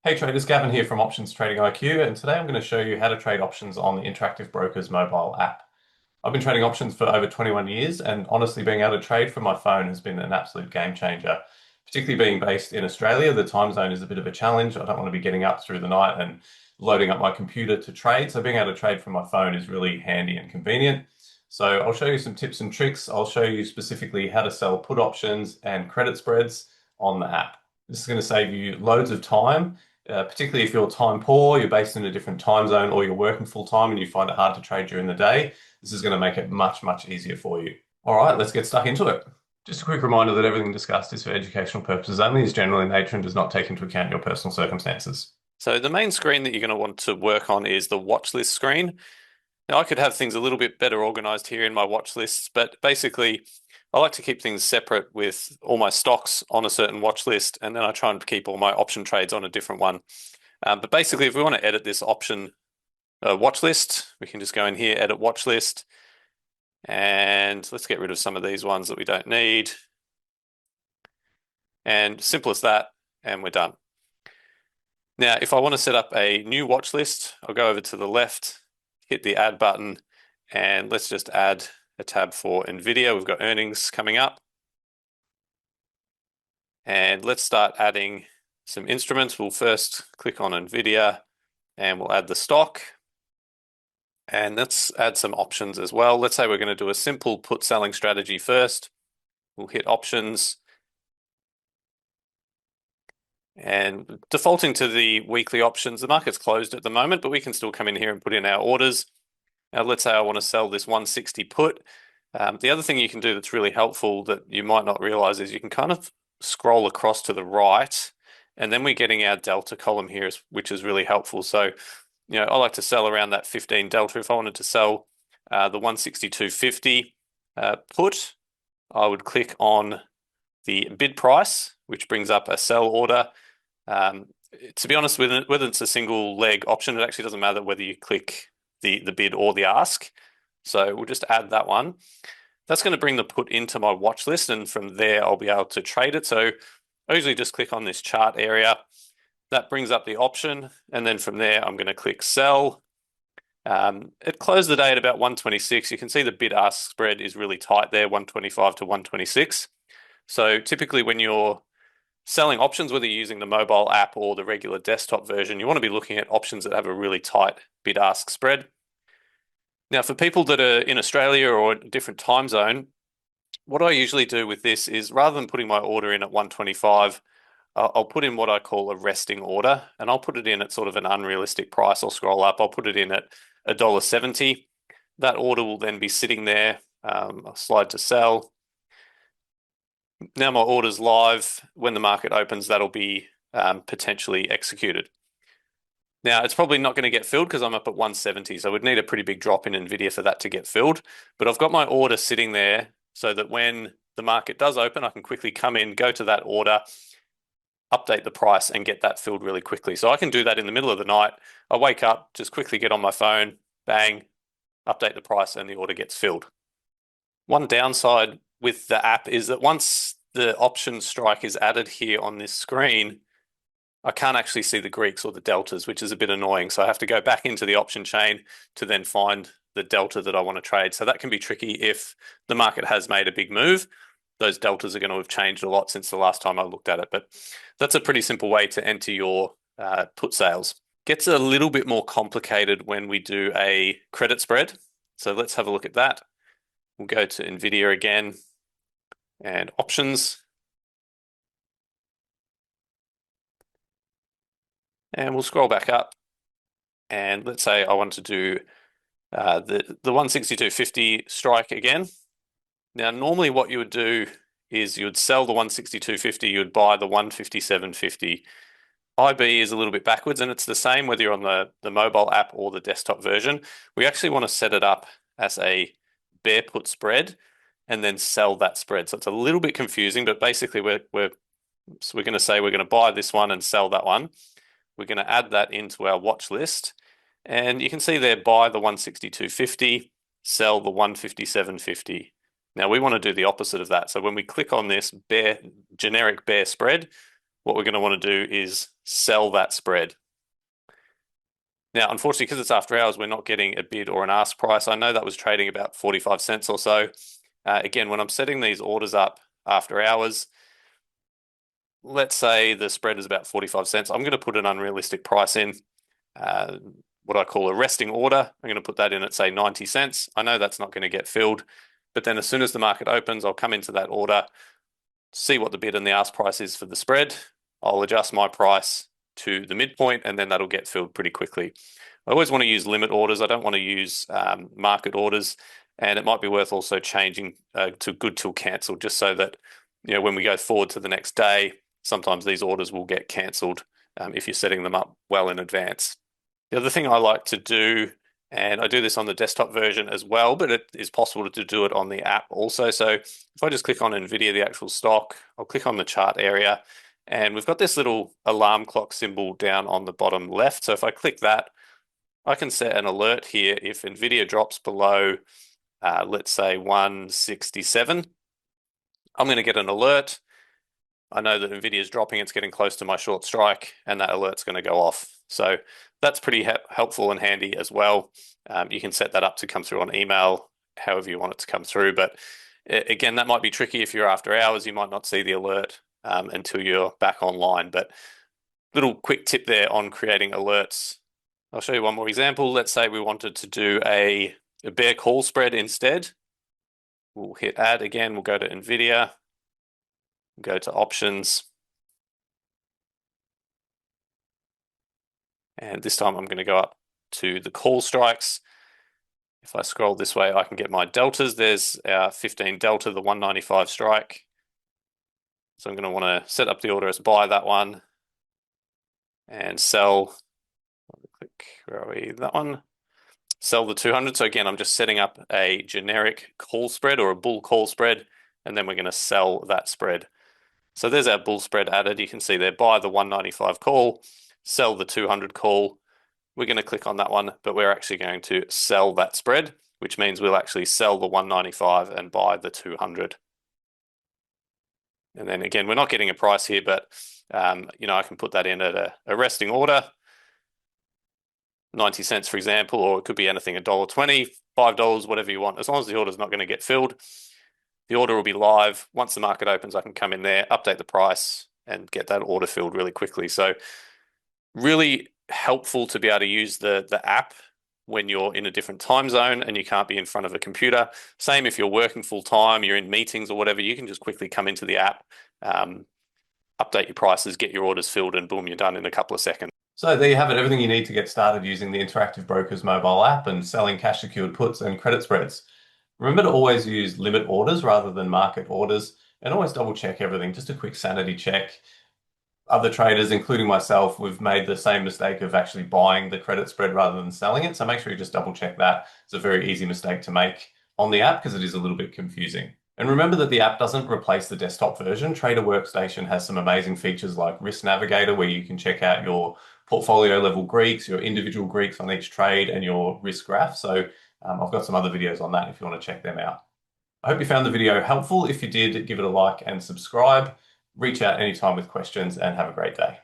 Hey traders, Gavin here from Options Trading IQ, and today I'm going to show you how to trade options on the Interactive Brokers mobile app. I've been trading options for over 21 years, and honestly, being able to trade from my phone has been an absolute game changer. Particularly being based in Australia, the time zone is a bit of a challenge. I don't want to be getting up through the night and loading up my computer to trade, so being able to trade from my phone is really handy and convenient. So I'll show you some tips and tricks. I'll show you specifically how to sell put options and credit spreads on the app. This is going to save you loads of time. Particularly if you're time poor, you're based in a different time zone, or you're working full time and you find it hard to trade during the day, this is going to make it much, much easier for you. All right, let's get stuck into it. Just a quick reminder that everything discussed is for educational purposes only, is general in nature, and does not take into account your personal circumstances. So the main screen that you're going to want to work on is the watch list screen. Now I could have things a little bit better organized here in my watch lists, but basically I like to keep things separate with all my stocks on a certain watch list, and then I try and keep all my option trades on a different one. But basically, if we want to edit this option watch list, we can just go in here, edit watch list, and let's get rid of some of these ones that we don't need. And simple as that, and we're done. Now, if I want to set up a new watch list, I'll go over to the left, hit the add button, and let's just add a tab for NVIDIA. We've got earnings coming up. And let's start adding some instruments. We'll first click on NVIDIA and we'll add the stock. And let's add some options as well. Let's say we're going to do a simple put selling strategy first. We'll hit options. And defaulting to the weekly options, the market's closed at the moment, but we can still come in here and put in our orders. Now, let's say I want to sell this 160 put. The other thing you can do that's really helpful that you might not realize is you can kind of scroll across to the right, and then we're getting our delta column here, which is really helpful. So, I like to sell around that 15 delta. If I wanted to sell the 162.50 put, I would click on the bid price, which brings up a sell order. To be honest, whether it's a single leg option, it actually doesn't matter whether you click the bid or the ask. So we'll just add that one. That's going to bring the put into my watch list, and from there I'll be able to trade it. So I usually just click on this chart area. That brings up the option, and then from there I'm going to click sell. It closed the day at about 126. You can see the bid-ask spread is really tight there, 125 to 126. So typically when you're selling options, whether you're using the mobile app or the regular desktop version, you want to be looking at options that have a really tight bid-ask spread. Now, for people that are in Australia or a different time zone, what I usually do with this is rather than putting my order in at 125, I'll put in what I call a resting order, and I'll put it in at sort of an unrealistic price. I'll scroll up, I'll put it in at $1.70. That order will then be sitting there. I'll slide to sell. Now my order's live. When the market opens, that'll be potentially executed. Now, it's probably not going to get filled because I'm up at 170, so I would need a pretty big drop in NVIDIA for that to get filled. But I've got my order sitting there so that when the market does open, I can quickly come in, go to that order, update the price, and get that filled really quickly. So I can do that in the middle of the night. I wake up, just quickly get on my phone, bang, update the price, and the order gets filled. One downside with the app is that once the option strike is added here on this screen, I can't actually see the Greeks or the deltas, which is a bit annoying. So I have to go back into the option chain to then find the delta that I want to trade. So that can be tricky if the market has made a big move. Those deltas are going to have changed a lot since the last time I looked at it. But that's a pretty simple way to enter your put sales. Gets a little bit more complicated when we do a credit spread. So let's have a look at that. We'll go to NVIDIA again and options. And we'll scroll back up. And let's say I want to do the 162.50 strike again. Now, normally what you would do is you would sell the 162.50, you would buy the 157.50. IB is a little bit backwards, and it's the same whether you're on the mobile app or the desktop version. We actually want to set it up as a bear put spread and then sell that spread. So it's a little bit confusing, but basically we're going to say we're going to buy this one and sell that one. We're going to add that into our watch list. And you can see there, buy the 162.50, sell the 157.50. Now we want to do the opposite of that. So when we click on this generic bear spread, what we're going to want to do is sell that spread. Now, unfortunately, because it's after hours, we're not getting a bid or an ask price. I know that was trading about 45 cents or so. Again, when I'm setting these orders up after hours, let's say the spread is about 45 cents. I'm going to put an unrealistic price in, uh, what I call a resting order. I'm going to put that in at, say, 90 cents. I know that's not going to get filled, but then as soon as the market opens, I'll come into that order, see what the bid and the ask price is for the spread. I'll adjust my price to the midpoint, and then that'll get filled pretty quickly. I always want to use limit orders. I don't want to use market orders, and it might be worth also changing to good till cancelled, just so that when we go forward to the next day, sometimes these orders will get cancelled if you're setting them up well in advance. The other thing I like to do, and I do this on the desktop version as well, but it is possible to do it on the app also. So if I just click on NVIDIA, the actual stock, I'll click on the chart area, and we've got this little alarm clock symbol down on the bottom left. So if I click that, I can set an alert here if NVIDIA drops below, let's say 167. I'm going to get an alert. I know that NVIDIA is dropping, it's getting close to my short strike, and that alert's going to go off. So that's pretty helpful and handy as well. You can set that up to come through on email, however you want it to come through. But again, that might be tricky if you're after hours. You might not see the alert until you're back online. But little quick tip there on creating alerts. I'll show you one more example. Let's say we wanted to do a bear call spread instead. We'll hit add again. We'll go to NVIDIA, go to options. And this time I'm going to go up to the call strikes. If I scroll this way, I can get my deltas. There's our 15 delta, the 195 strike. So I'm going to want to set up the order as buy that one and sell. Click, where are we? That one. Sell the 200. So again, I'm just setting up a generic call spread or a bull call spread, and then we're going to sell that spread. So there's our bull spread added. You can see there, buy the 195 call, sell the 200 call. We're going to click on that one, but we're actually going to sell that spread, which means we'll actually sell the 195 and buy the 200. And then again, we're not getting a price here, but I can put that in at a resting order, 90 cents, for example, or it could be anything, $1.20, $5, whatever you want. As long as the order is not going to get filled, the order will be live. Once the market opens, I can come in there, update the price, and get that order filled really quickly. So really helpful to be able to use the app when you're in a different time zone and you can't be in front of a computer. Same if you're working full time, you're in meetings or whatever, you can just quickly come into the app, update your prices, get your orders filled, and boom, you're done in a couple of seconds. So there you have it, everything you need to get started using the Interactive Brokers mobile app and selling cash secured puts and credit spreads. Remember to always use limit orders rather than market orders, and always double check everything. Just a quick sanity check. Other traders, including myself, we've made the same mistake of actually buying the credit spread rather than selling it. So make sure you just double check that. It's a very easy mistake to make on the app because it is a little bit confusing. And remember that the app doesn't replace the desktop version. Trader Workstation has some amazing features like Risk Navigator, where you can check out your portfolio level Greeks, your individual Greeks on each trade, and your risk graph. So I've got some other videos on that if you want to check them out. I hope you found the video helpful. If you did, give it a like and subscribe. Reach out anytime with questions and have a great day.